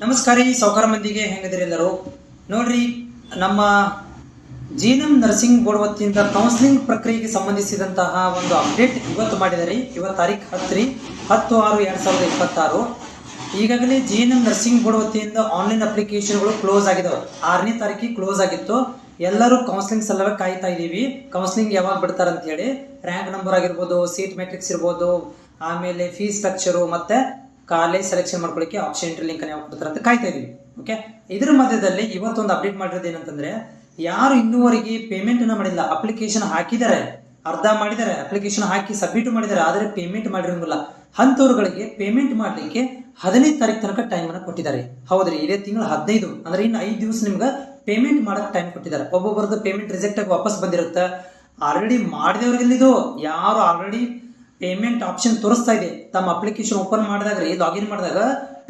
ನಮಸ್ಕಾರ ರೀ ಸಾವುಕಾರ ಮಂದಿಗೆ ಹೆಂಗದಿರಿ ಎಲ್ಲರೂ ನೋಡ್ರಿ ನಮ್ಮ ಜೀನಂ ನರ್ಸಿಂಗ್ ಬೋರ್ಡ್ ವತಿಯಿಂದ ಕೌನ್ಸಿಲಿಂಗ್ ಪ್ರಕ್ರಿಯೆಗೆ ಸಂಬಂಧಿಸಿದಂತಹ ಒಂದು ಅಪ್ಡೇಟ್ ಇವತ್ತು ಮಾಡಿದ್ದಾರೆ. ಇವತ್ತು ತಾರೀಕು 10/6/2026 ಈಗಾಗಲೇ ಜಿಎನ್ಎಂ ನರ್ಸಿಂಗ್ ಬೋರ್ಡ್ ವತಿಯಿಂದ ಆನ್ಲೈನ್ ಅಪ್ಲಿಕೇಶನ್ಗಳು ಕ್ಲೋಸ್ ಆಗಿದಾವೆ. 6ನೇ ತಾರೀಕಿಗೆ ಕ್ಲೋಸ್ ಆಗಿತ್ತು. ಎಲ್ಲರೂ ಕೌನ್ಸಿಲಿಂಗ್ ಸಲುವಾಗಿ ಕಾಯ್ತಾ ಇದ್ದೀವಿ. ಕೌನ್ಸಿಲಿಂಗ್ ಯಾವಾಗ ಬಿಡ್ತಾರೆ ಅಂತ ಹೇಳಿ, ರ್ಯಾಂಕ್ ನಂಬರ್ ಆಗಿರ್ಬೋದು, ಸೀಟ್ ಮ್ಯಾಟ್ರಿಕ್ಸ್ ಇರ್ಬೋದು, ಆಮೇಲೆ ಫೀಸ್ ಸ್ಟ್ರಕ್ಚರು ಮತ್ತೆ ಕಾಲೇಜ್ ಸೆಲೆಕ್ಷನ್ ಮಾಡ್ಕೊಳ್ಳಿಕ್ಕೆ ಆಪ್ಷನ್ ಎಂಟ್ರಿ ಲಿಂಕ್ ಯಾವಾಗ ಕೊಡ್ತಾರೆ ಅಂತ ಕಾಯ್ತಾ ಇದೀವಿ. ಓಕೆ, ಇದ್ರ ಮಧ್ಯದಲ್ಲಿ ಇವತ್ತೊಂದು ಅಪ್ಡೇಟ್ ಮಾಡಿರೋದು ಏನಂತಂದ್ರೆ, ಯಾರು ಇನ್ನೂವರೆಗೆ ಪೇಮೆಂಟ್ ಅನ್ನ ಮಾಡಿಲ್ಲ, ಅಪ್ಲಿಕೇಶನ್ ಹಾಕಿದ್ದಾರೆ, ಅರ್ಧ ಮಾಡಿದ್ದಾರೆ, ಅಪ್ಲಿಕೇಶನ್ ಹಾಕಿ ಸಬ್ಮಿಟ್ ಮಾಡಿದ್ದಾರೆ, ಆದರೆ ಪೇಮೆಂಟ್ ಮಾಡಿರಂಗಿಲ್ಲ ಅಂಥವ್ರುಗಳಿಗೆ ಪೇಮೆಂಟ್ ಮಾಡಲಿಕ್ಕೆ 15 ತಾರೀಕು ತನಕ ಟೈಮ್ ಅನ್ನ ಕೊಟ್ಟಿದ್ದಾರೆ. ಹೌದ್ರಿ, ಇದೇ ತಿಂಗಳು 15 ಅಂದ್ರೆ ಇನ್ನು 5 ದಿವಸ ನಿಮ್ಗೆ ಪೇಮೆಂಟ್ ಮಾಡಕ್ ಟೈಮ್ ಕೊಟ್ಟಿದ್ದಾರೆ. ಒಬ್ಬೊಬ್ಬರದ್ದು ಪೇಮೆಂಟ್ ರಿಜೆಕ್ಟ್ ಆಗಿ ವಾಪಸ್ ಬಂದಿರುತ್ತೆ. ಆಲ್ರೆಡಿ ಮಾಡಿದವ್ರಿಗೆಲ್ಲಿದು ಯಾರು ಆಲ್ರೆಡಿ ಪೇಮೆಂಟ್ ಆಪ್ಷನ್ ತೋರಿಸ್ತಾ ಇದೆ, ತಮ್ಮ ಅಪ್ಲಿಕೇಶನ್ ಓಪನ್ ಮಾಡಿದಾಗ ಲಾಗಿನ್ ಮಾಡಿದಾಗ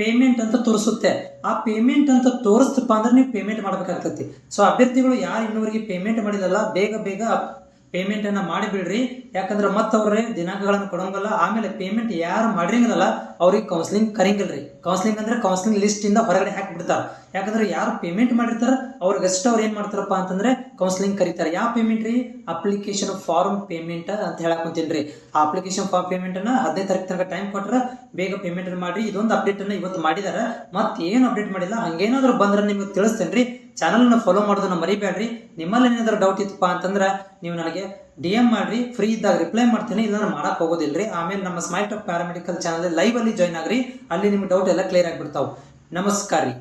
ಪೇಮೆಂಟ್ ಅಂತ ತೋರಿಸುತ್ತೆ. ಆ ಪೇಮೆಂಟ್ ಅಂತ ತೋರಿಸ್ತಪ್ಪ ಅಂದ್ರೆ ನೀವು ಪೇಮೆಂಟ್ ಮಾಡ್ಬೇಕಾಗ್ತೈತಿ. ಸೊ ಅಭ್ಯರ್ಥಿಗಳು ಯಾರು ಇನ್ನೂವರೆಗೆ ಪೇಮೆಂಟ್ ಮಾಡಿದಲ್ಲ, ಬೇಗ ಬೇಗ ಪೇಮೆಂಟ್ ಅನ್ನ ಮಾಡಿಬಿಡ್ರಿ. ಯಾಕಂದ್ರೆ ಮತ್ತವ್ರೆ ದಿನಾಂಕಗಳನ್ನು ಕೊಡೋಂಗಲ್ಲ. ಆಮೇಲೆ ಪೇಮೆಂಟ್ ಯಾರು ಮಾಡಿರಂಗಿಲ್ಲ ಅವ್ರಿಗೆ ಕೌನ್ಸಿಲಿಂಗ್ ಕರಿಂಗಿಲ್ರಿ. ಕೌನ್ಸಿಲಿಂಗ್ ಅಂದ್ರೆ ಕೌನ್ಸಿಲಿಂಗ್ ಲಿಸ್ಟ್ ಇಂದ ಹೊರಗಡೆ ಹಾಕಿಬಿಡ್ತಾರೆ. ಯಾಕಂದ್ರೆ ಯಾರು ಪೇಮೆಂಟ್ ಮಾಡಿರ್ತಾರ ಅವ್ರಿಗಷ್ಟು ಅವ್ರು ಏನ್ ಮಾಡ್ತಾರಪ್ಪ ಅಂತಂದ್ರೆ ಕೌನ್ಸಿಲಿಂಗ್ ಕರೀತಾರೆ. ಯಾವ ಪೇಮೆಂಟ್ ರೀ? ಅಪ್ಲಿಕೇಶನ್ ಫಾರ್ಮ್ ಪೇಮೆಂಟ್ ಅಂತ ಹೇಳಕ್ ಕುಂತೀನಿ. ಆ ಅಪ್ಲಿಕೇಶನ್ ಫಾರ್ಮ್ ಪೇಮೆಂಟ್ ಅನ್ನ 15 ತಾರೀಕು ತನಕ ಟೈಮ್ ಕೊಟ್ರೆ ಬೇಗ ಪೇಮೆಂಟ್ ಮಾಡಿ. ಇದೊಂದು ಅಪ್ಡೇಟ್ ಅನ್ನ ಇವತ್ತು ಮಾಡಿದಾರೆ. ಮತ್ತೆ ಏನು ಅಪ್ಡೇಟ್ ಮಾಡಿಲ್ಲ. ಹಂಗೇನಾದ್ರು ಬಂದ್ರೆ ನಿಮ್ಗೆ ತಿಳಿಸ್ತೇನೆ. ಚಾನಲ್ ನ ಫಾಲೋ ಮಾಡೋದನ್ನ ಮರಿಬೇಡ್ರಿ. ನಿಮ್ಮಲ್ಲಿ ಏನಾದ್ರು ಡೌಟ್ ಇತ್ತಪ್ಪ ಅಂತಂದ್ರೆ ನೀವು ನನಗೆ DM ಮಾಡ್ರಿ, ಫ್ರೀ ಇದ್ದಾಗ ರಿಪ್ಲೈ ಮಾಡ್ತೀನಿ, ಇಲ್ಲ ನಾನು ಮಾಡಕ್ ಹೋಗೋದಿಲ್ರಿ. ಆಮೇಲೆ ನಮ್ಮ smile talk paramedical channel live ಅಲ್ಲಿ ಜಾಯ್ನ್ ಆಗ್ರಿ, ಅಲ್ಲಿ ನಿಮ್ಗೆ ಡೌಟ್ ಎಲ್ಲ ಕ್ಲಿಯರ್ ಆಗಿಬಿಡ್ತಾವ್. ನಮಸ್ಕಾರ ರೀ.